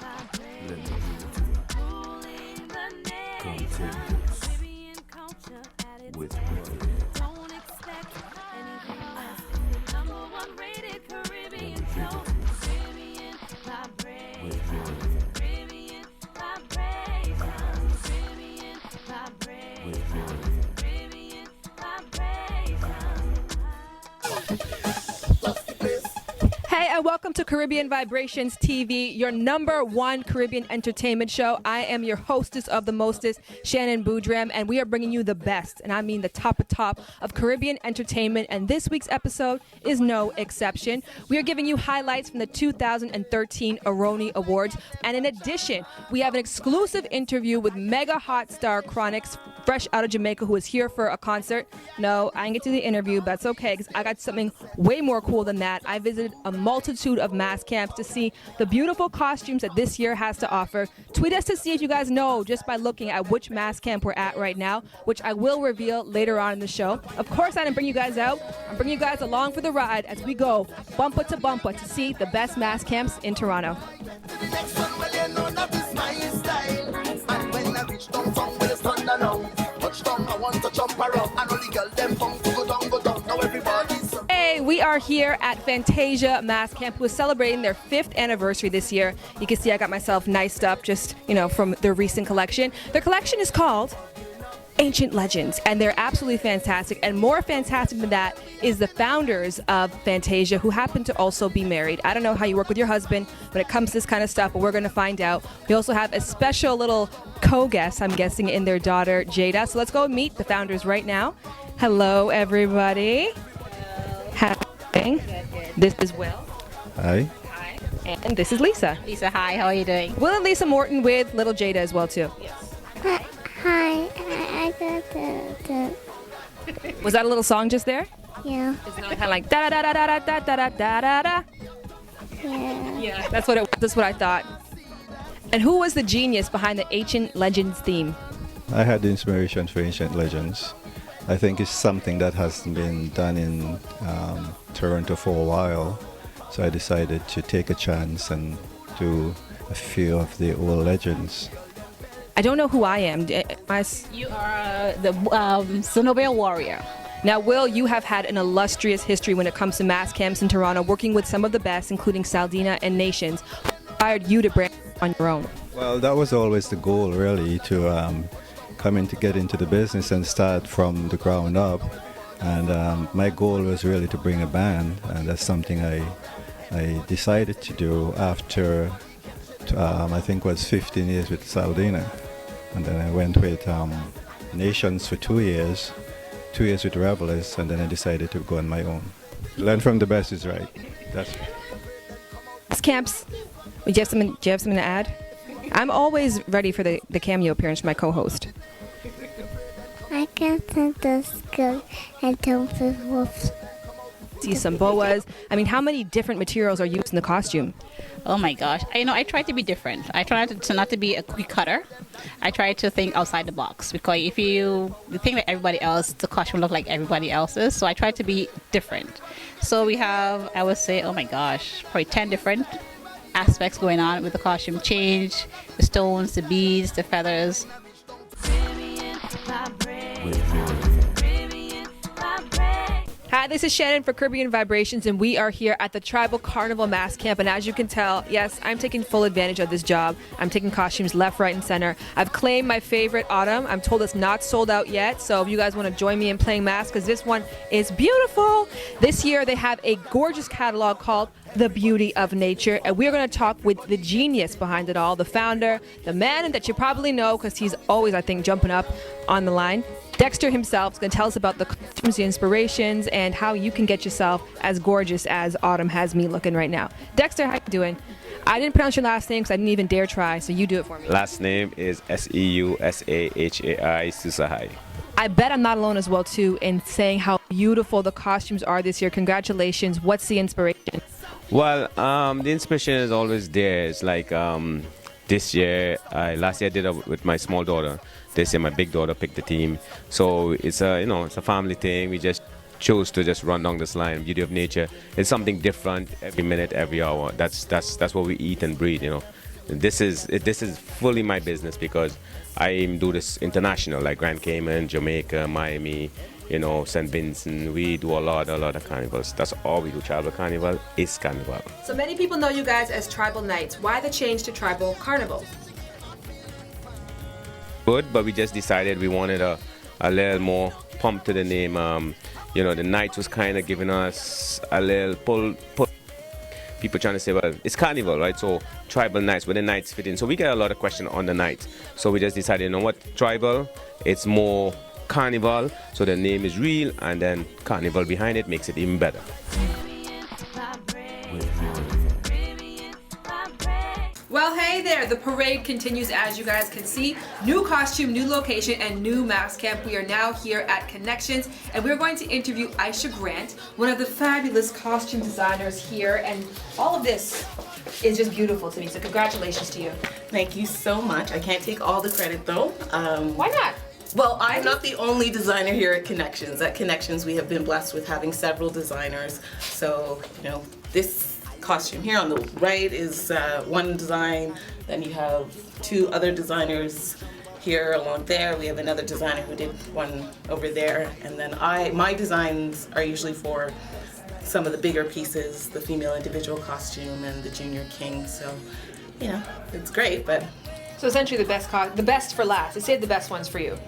Let me give it to you. Come take this with me. Hey, and welcome to Caribbean Vibrations TV, your #1 Caribbean entertainment show. I am your hostess of the mostest, Shannon Boudram, and we are bringing you the best, and I mean the top of Caribbean entertainment, and this week's episode is no exception. We are giving you highlights from the 2013 Aroni Awards, and in addition, we have an exclusive interview with mega hot star Chronixx, fresh out of Jamaica, who is here for a concert. No, I didn't get to the interview, but that's okay, because I got something way more cool than that. I visited a multitude of mass camps to see the beautiful costumes that this year has to offer. Tweet us to see if you guys know just by looking at which mass camp we're at right now, which I will reveal later on in the show. Of course, I didn't bring you guys out. I'm bringing you guys along for the ride as we go bumper to bumper to see the best mass camps in Toronto. Hey, we are here at Fantasia Mass Camp, who is celebrating their 5th anniversary this year. You can see I got myself niced up just, from their recent collection. Their collection is called Ancient Legends, and they're absolutely fantastic. And more fantastic than that is the founders of Fantasia, who happen to also be married. I don't know how you work with your husband when it comes to this kind of stuff, but we're going to find out. We also have a special little co-guest, I'm guessing, in their daughter, Jada. So let's go meet the founders right now. Hello, everybody. Hello. This is Will. Hi. Hi. And this is Lisa. Lisa, hi. How are you doing? Will and Lisa Morton with little Jada as well, too. Yes. Hi, I got the Was that a little song just there? yeah, Is it kind of like da da da da da da da da da da? yeah. Yeah, that's what I thought. And who was the genius behind the Ancient Legends theme? I had the inspiration for Ancient Legends. I think it's something that has been done in Toronto for a while. So I decided to take a chance and do a few of the old legends. I don't know who I am. You are the Zenobia warrior. Now, Will, you have had an illustrious history when it comes to mass camps in Toronto, working with some of the best, including Saldina and Nations. What inspired you to brand on your own? Well, that was always the goal, really, to get into the business and start from the ground up. And my goal was really to bring a band, and that's something I decided to do after, I think it was 15 years with Saldina. And then I went with Nations for 2 years, 2 years with Revelers, and then I decided to go on my own. Learn from the best is right. That's Mass camps. Do you have something to add? I'm always ready for the cameo appearance from my co-host. I got the skirt and don't wolves. See some boas. I mean, how many different materials are used in the costume? Oh my gosh. I try to be different. I try to not to be a cookie cutter. I try to think outside the box, because if you think like everybody else, the costume look like everybody else's. So I try to be different. So we have, I would say, oh my gosh, probably 10 different aspects going on with the costume change, the stones, the beads, the feathers. Hi, this is Shannon for Caribbean Vibrations, and we are here at the Tribal Carnival Mass Camp. And as you can tell, yes, I'm taking full advantage of this job. I'm taking costumes left, right, and center. I've claimed my favorite autumn. I'm told it's not sold out yet, so if you guys want to join me in playing masks, because this one is beautiful. This year, they have a gorgeous catalog called The Beauty of Nature, and we're going to talk with the genius behind it all, the founder, the man that you probably know because he's always, I think, jumping up on the line. Dexter himself is going to tell us about the costumes, the inspirations, and how you can get yourself as gorgeous as Autumn has me looking right now. Dexter, how you doing? I didn't pronounce your last name because I didn't even dare try, so you do it for me. Last name is Seusahai, Susahai. I bet I'm not alone as well, too, in saying how beautiful the costumes are this year. Congratulations. What's the inspiration? Well, the inspiration is always there. It's like this year, last year I did it with my small daughter. This year my big daughter picked the team. So it's it's a family thing. We just chose to just run down this line. Beauty of nature. It's something different every minute, every hour. That's what we eat and breathe. this is fully my business because I do this international, like Grand Cayman, Jamaica, Miami, you know, St. Vincent. We do a lot of carnivals. That's all we do. Tribal Carnival is Carnival. So many people know you guys as Tribal Nights. Why the change to Tribal Carnival? Good, but we just decided we wanted a little more pump to the name. You know, the Nights was kind of giving us a little pull. People trying to say, well, it's Carnival, right? So Tribal Nights, where the Nights fit in. So we get a lot of questions on the Nights. So we just decided, you know what, Tribal, it's more Carnival, so the name is real, and then Carnival behind it makes it even better. Well, hey there, the parade continues as you guys can see. New costume, new location, and new mask camp. We are now here at Connections, and we're going to interview Aisha Grant, one of the fabulous costume designers here, and all of this is just beautiful to me, so congratulations to you. Thank you so much. I can't take all the credit though. Why not? Well, I'm not the only designer here at Connections. At Connections, we have been blessed with having several designers. So, you know, this costume here on the right is one design. Then you have two other designers here along there. We have another designer who did one over there. And then my designs are usually for some of the bigger pieces, the female individual costume and the junior king. So, you know, it's great, but. So essentially the best for last. It saved the best ones for you.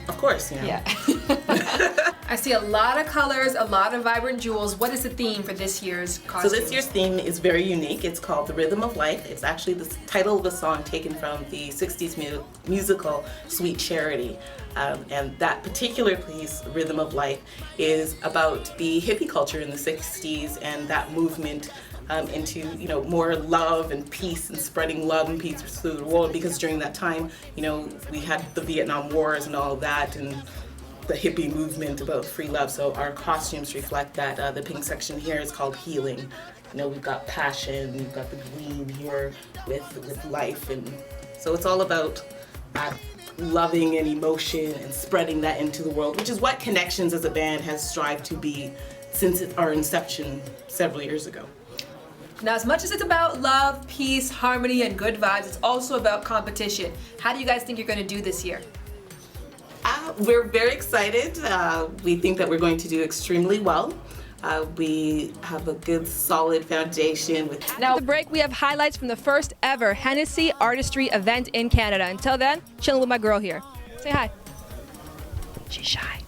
Of course, you know. Yeah. I see a lot of colors, a lot of vibrant jewels. What is the theme for this year's costume? So this year's theme is very unique. It's called The Rhythm of Life. It's actually the title of a song taken from the 60s musical Sweet Charity. And that particular piece, Rhythm of Life, is about the hippie culture in the 60s and that movement into, you know, more love and peace and spreading love and peace through the world, because during that time, you know, we had the Vietnam Wars and all of that and the hippie movement about free love. So our costumes reflect that. The pink section here is called Healing. You know, we've got passion, we've got the green here with life, and so it's all about loving and emotion and spreading that into the world, which is what Connections as a band has strived to be since our inception several years ago. Now, as much as it's about love, peace, harmony, and good vibes, it's also about competition. How do you guys think you're going to do this year? We're very excited. We think that we're going to do extremely well. We have a good, solid foundation. Now, at the break, we have highlights from the first ever Hennessy Artistry event in Canada. Until then, chilling with my girl here. Say hi. She's shy.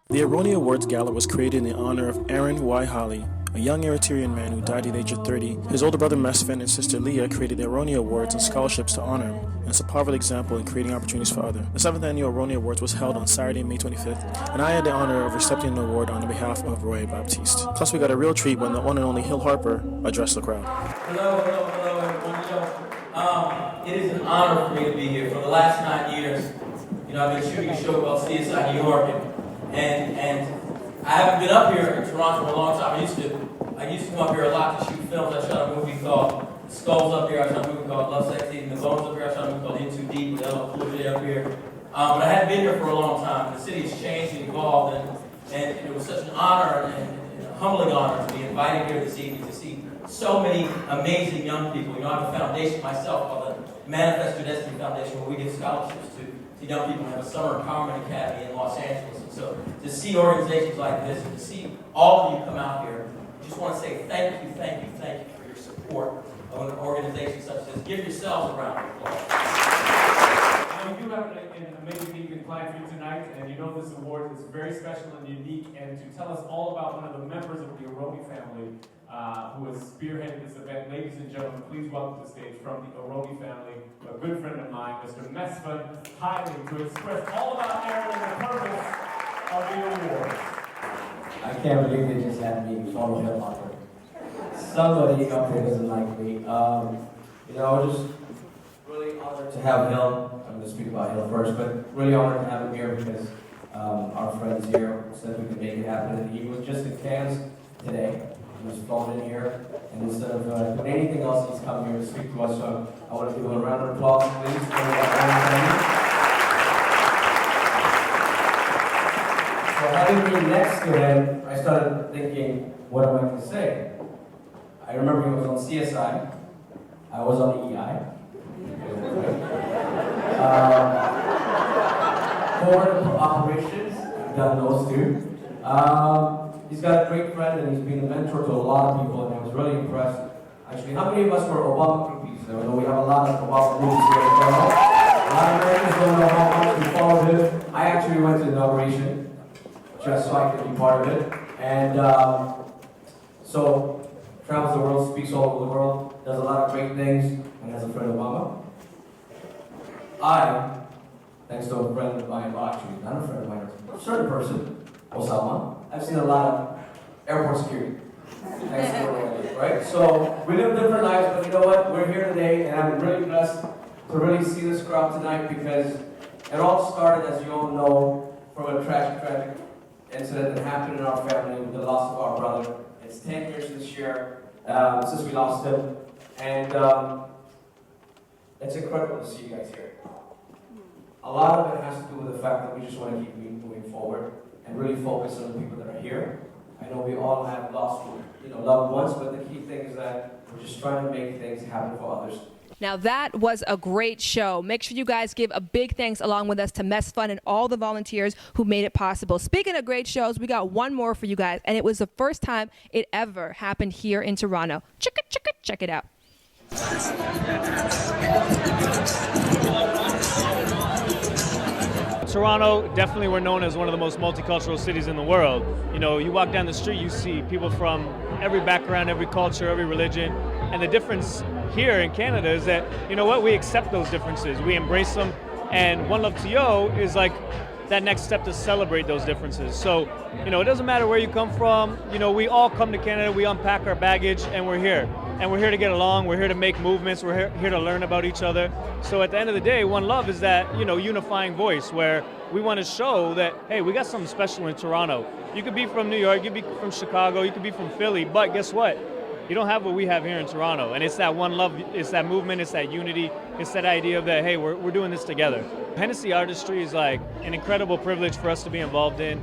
The Aroni Awards gala was created in honor of Aroni Akinnuoye-Agbaje, a young Eritrean man who died at the age of 30. His older brother Mesfin and sister Leah created the Aroni Awards and scholarships to honor him, and it's a powerful example in creating opportunities for others. The 7th annual Aroni Awards was held on Saturday, May 25th, and I had the honor of accepting an award on behalf of Roy Baptiste. Plus, we got a real treat when the one and only Hill Harper addressed the crowd. Hello, everyone. It is an honor for me to be here. For the last 9 years, you know, I've been shooting a show called CSI New York, and I haven't been up here in Toronto for a long time. I used to come up here a lot to shoot films. I shot a movie called Skulls up here. I shot a movie called Love, Sex, Eating the Bones up here. I shot a movie called In Too Deep with LL Cool J up here. But I hadn't been here for a long time. The city has changed and evolved, and it was such an honor and a humbling honor to be invited here this evening to see so many amazing young people. You know, I have a foundation myself called the Manifest Your Destiny Foundation, where we give scholarships to young people. We have a summer empowerment academy in Los Angeles. And so to see organizations like this and to see all of you come out here, I just want to say thank you for your support of an organization such as this. Give yourselves a round of applause. We do have an amazing evening planned for you tonight, and you know this award is very special and unique. And to tell us all about one of the members of the Aroni family who has spearheaded this event, ladies and gentlemen, please welcome to the stage from the Aroni family, a good friend of mine, Mr. Mesfin Hyling, to express all about Aaron and the purpose of the award. I can't believe they just had me follow him on it. Somebody up here doesn't like me. You know, just really honored to have Hill. I'm going to speak about Hill first, but really honored to have him here because our friends here said we could make it happen. And he was just in Cairns today. He was flown in here, and instead of doing anything else, he's come here to speak to us. So I want to give a round of applause, please, for So having me next to him, I started thinking, what am I going to say? remember he was on CSI. I was on the EI. Forward operations, I've done those too. He's got a great friend and he's been a mentor to a lot of people, and I was really impressed. Actually, how many of us were Obama groupies? I know we have a lot of Obama groupies here in Toronto. A lot of Americans don't know how much we followed him. I actually went to the inauguration just so I could be part of it. And so, travels the world, speaks all over the world, does a lot of great things, and has a friend Obama. I, thanks to a friend of mine, well actually not a friend of mine, a certain person, Osama, I've seen a lot of airport security. Thanks to what I did, right? So we live different lives, but you know what? We're here today, and I'm really blessed to really see this crowd tonight because it all started, as you all know, from a tragic incident that happened in our family with the loss of our brother. It's 10 years this year since we lost him, and it's incredible to see you guys here. A lot of it has to do with the fact that we just want to keep moving forward and really focus on the people that are here. I know we all have lost, loved ones, but the key thing is that we're just trying to make things happen for others. Now that was a great show. Make sure you guys give a big thanks along with us to Mess Fun and all the volunteers who made it possible. Speaking of great shows, we got one more for you guys, and it was the first time it ever happened here in Toronto. Check it out. Toronto, definitely we're known as one of the most multicultural cities in the world. You know, you walk down the street, you see people from every background, every culture, every religion. And the difference here in Canada is that, you know what, we accept those differences. We embrace them. And One Love to Yo is like that next step to celebrate those differences. So, you know, it doesn't matter where you come from. You know, we all come to Canada, we unpack our baggage, and we're here. And we're here to get along, we're here to make movements, we're here to learn about each other. So at the end of the day, One Love is that, unifying voice where we want to show that, hey, we got something special in Toronto. You could be from New York, you could be from Chicago, you could be from Philly, but guess what? You don't have what we have here in Toronto. And it's that one love, it's that movement, it's that unity, it's that idea of that, hey, we're doing this together. Hennessy Artistry is like an incredible privilege for us to be involved in.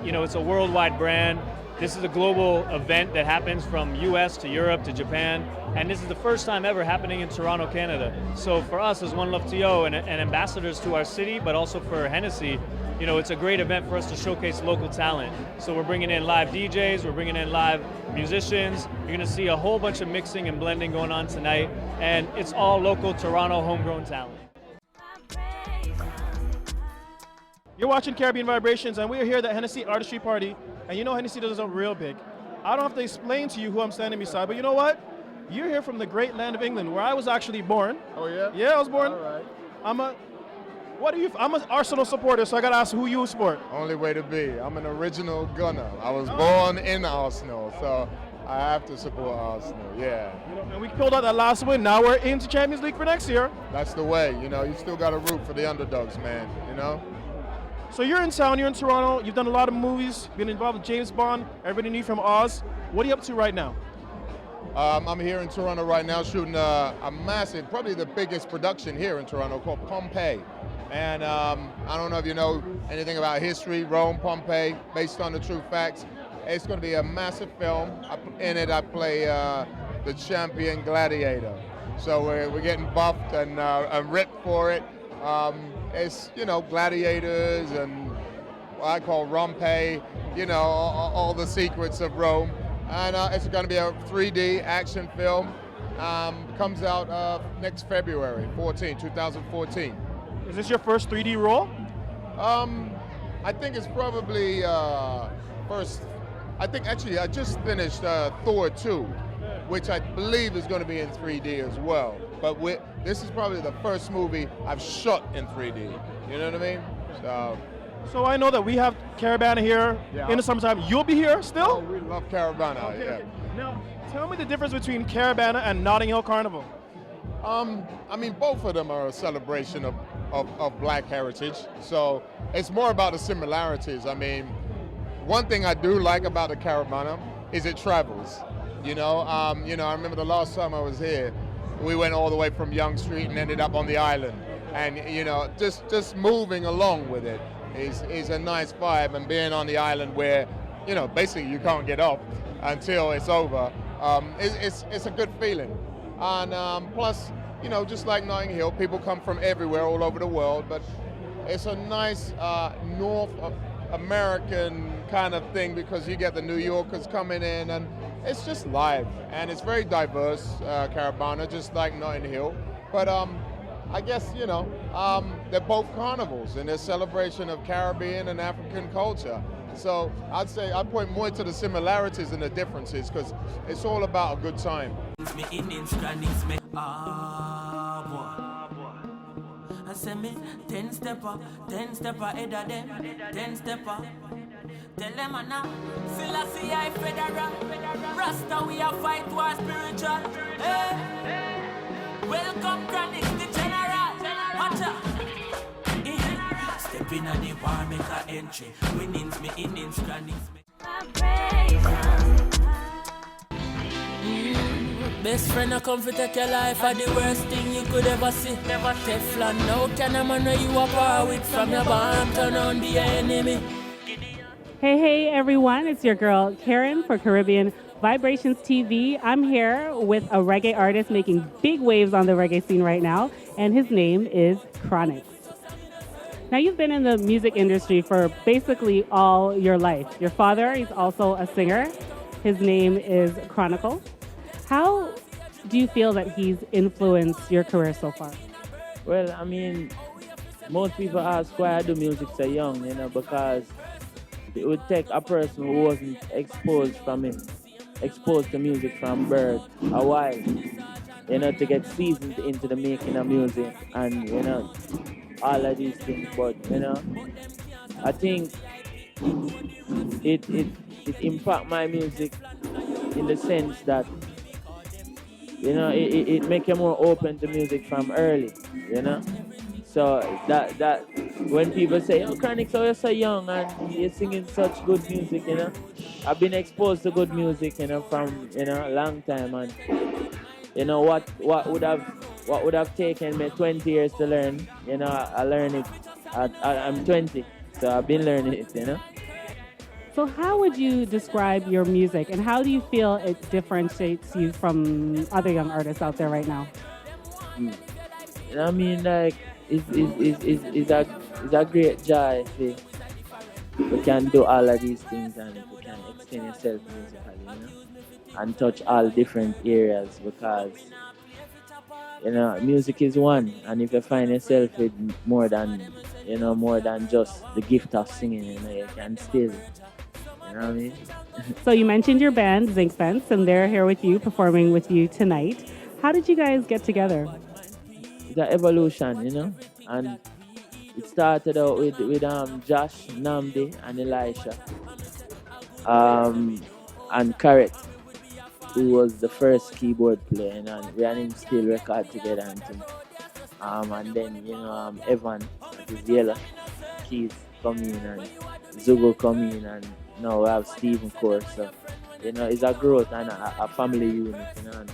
It's a worldwide brand. This is a global event that happens from US to Europe to Japan, and this is the first time ever happening in Toronto, Canada. So for us as One Love to Yo and ambassadors to our city, but also for Hennessy, it's a great event for us to showcase local talent. So we're bringing in live DJs, we're bringing in live musicians. You're gonna see a whole bunch of mixing and blending going on tonight, and it's all local Toronto homegrown talent. You're watching Caribbean Vibrations, and we are here at the Hennessy Artistry Party, and Hennessy does something real big. I don't have to explain to you who I'm standing beside, but you know what? You're here from the great land of England, where I was actually born. Oh yeah? Yeah, I was born. All right. I'm an Arsenal supporter, so I gotta ask who you support. Only way to be. I'm an original Gunner. I was born in Arsenal, so I have to support Arsenal, yeah. And we pulled out that last win. Now we're into Champions League for next year. That's the way, you still gotta root for the underdogs, man, So you're in town, you're in Toronto, you've done a lot of movies, been involved with James Bond, Everybody Knew from Oz. What are you up to right now? I'm here in Toronto right now shooting a massive, probably the biggest production here in Toronto called Pompeii. And I don't know if you know anything about history, Rome, Pompeii, based on the true facts. It's going to be a massive film. In it, I play the champion gladiator. So we're getting buffed and ripped for it. It's, gladiators and what I call Rompe, all the secrets of Rome. And it's going to be a 3D action film. Comes out next February 14, 2014. Is this your first 3D role? I think it's probably first. I think actually I just finished Thor 2, which I believe is going to be in 3D as well. But this is probably the first movie I've shot in 3D. You know what I mean? So I know that we have Caravana here in the summertime. You'll be here still? Oh, we love Caravana, okay, yeah. Okay. Now, tell me the difference between Caravana and Notting Hill Carnival. Both of them are a celebration of black heritage. So it's more about the similarities. One thing I do like about the Caravana is it travels. I remember the last time I was here, we went all the way from Yonge Street and ended up on the island. And, just moving along with it is a nice vibe, and being on the island where, basically you can't get off until it's over. it's a good feeling. And plus, you know, just like Notting Hill, people come from everywhere, all over the world, but it's a nice North American kind of thing because you get the New Yorkers coming in, and it's just live, and it's very diverse, Carabana, just like Notting Hill. But I guess, you know, they're both carnivals in their celebration of Caribbean and African culture. So I'd say I'd point more to the similarities than the differences because it's all about a good time. I send me 10 stepper head of them, 10 stepper. Tell them now, Selassie I federal, Rasta we a fight war spiritual. Hey, welcome Chronixx the general. Watch out. Step in at the war, make a entry. Winnings me innings, Chronixx. Best friend a come fi take your life are the worst thing you could ever see. Never Teflon, no can a man where you a par with from your barn turn on be your enemy. Hey everyone, it's your girl Karen for Caribbean Vibrations TV. I'm here with a reggae artist making big waves on the reggae scene right now, and his name is Chronixx. Now you've been in the music industry for basically all your life. Your father, he's also a singer. His name is Chronicle. How do you feel that he's influenced your career so far? Well, I mean, most people ask why I do music so young, you know, because it would take a person who wasn't exposed to music from birth a while, you know, to get seasoned into the making of music and, you know, all of these things. But, you know, I think it impacts my music in the sense that, you know, it make you more open to music from early, you know. So that when people say, "Oh, Chronixx, oh, you're so young and you're singing such good music," you know, I've been exposed to good music, you know, from, you know, a long time, and you know what would have taken me 20 years to learn, you know, I learned it. I'm 20, so I've been learning it, you know. So how would you describe your music, and how do you feel it differentiates you from other young artists out there right now? You know, I mean, like, it's a great joy if we can do all of these things and we can extend yourself musically, you know, and touch all different areas, because, you know, music is one, and if you find yourself with more than just the gift of singing, you know, you can still. You know what I mean? So you mentioned your band, Zinc Fence, and they're here with you, performing with you tonight. How did you guys get together? The evolution, you know, and it started out with Josh, Namdi, and Elisha, and Carrot, who was the first keyboard player, you know, and we and him still record together and things. And then, you know, Evan, that is Yellow, Keys come in, and Zugo come in, and now we have Stephen Core. So, you know, it's a growth and a family unit, you know. And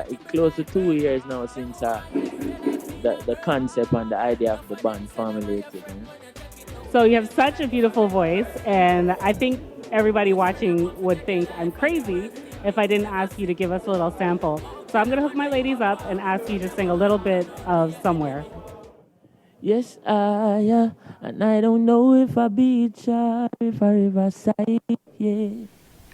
it's close to 2 years now since the concept and the idea of the band formulated, you know. So you have such a beautiful voice, and I think everybody watching would think I'm crazy if I didn't ask you to give us a little sample. So I'm going to hook my ladies up and ask you to sing a little bit of Somewhere. Yes, yeah, and I don't know if I beat ya, if I riverside, yeah.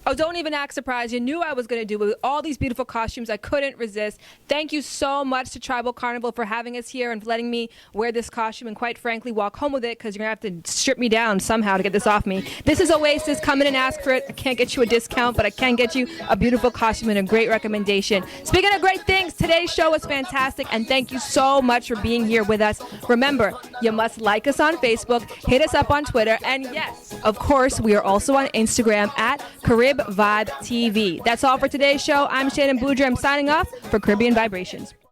Oh, don't even act surprised. You knew I was going to do it with all these beautiful costumes. I couldn't resist. Thank you so much to Tribal Carnival for having us here and for letting me wear this costume and, quite frankly, walk home with it, because you're going to have to strip me down somehow to get this off me. This is Oasis. Come in and ask for it. I can't get you a discount, but I can get you a beautiful costume and a great recommendation. Speaking of great things, today's show was fantastic, and thank you so much for being here with us. Remember, you must like us on Facebook, hit us up on Twitter, and yes, of course, we are also on Instagram at Carib Vibe TV. That's all for today's show. I'm Shannon Boudreaux. I'm signing off for Caribbean Vibrations.